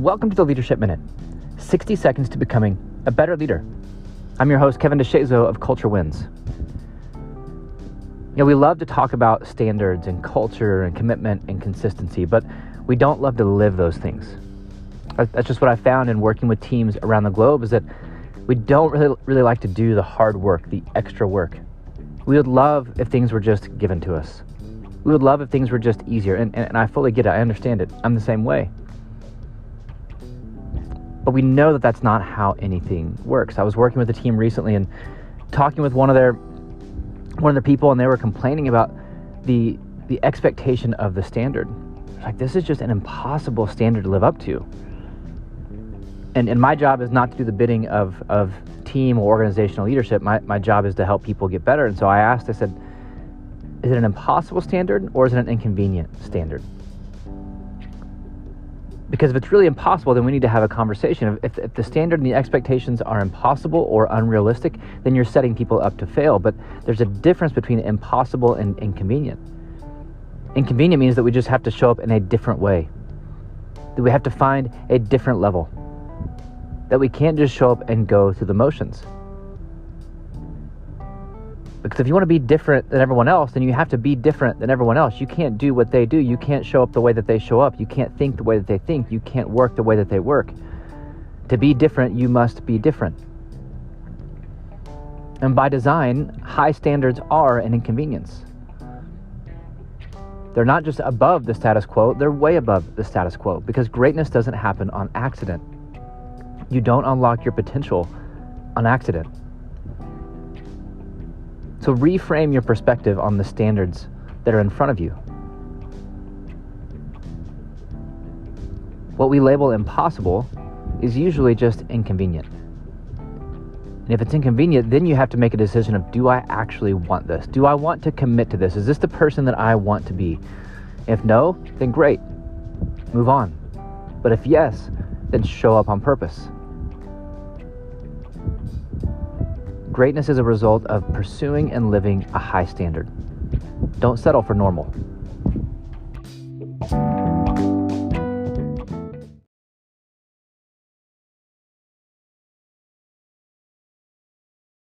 Welcome to the Leadership Minute, 60 seconds to becoming a better leader. I'm your host, Kevin DeShazo of Culture Wins. We love to talk about standards and culture and commitment and consistency, but we don't love to live those things. That's just what I found in working with teams around the globe, is that we don't really like to do the hard work, the extra work. We would love if things were just given to us. We would love if things were just easier, and I fully get it. I understand it. I'm the same way. But we know that that's not how anything works. I was working with a team recently and talking with one of their people, and they were complaining about the expectation of the standard. It's like, this is just an impossible standard to live up to. And my job is not to do the bidding of team or organizational leadership. My job is to help people get better. And so I said, is it an impossible standard or is it an inconvenient standard? Because if it's really impossible, then we need to have a conversation. If the standard and the expectations are impossible or unrealistic, then you're setting people up to fail. But there's a difference between impossible and inconvenient. Inconvenient means that we just have to show up in a different way, that we have to find a different level, that we can't just show up and go through the motions. Because if you want to be different than everyone else, then you have to be different than everyone else. You can't do what they do. You can't show up the way that they show up. You can't think the way that they think. You can't work the way that they work. To be different, you must be different. And by design, high standards are an inconvenience. They're not just above the status quo, they're way above the status quo, because greatness doesn't happen on accident. You don't unlock your potential on accident. So reframe your perspective on the standards that are in front of you. What we label impossible is usually just inconvenient. And if it's inconvenient, then you have to make a decision of, do I actually want this? Do I want to commit to this? Is this the person that I want to be? If no, then great, move on. But if yes, then show up on purpose. Greatness is a result of pursuing and living a high standard. Don't settle for normal.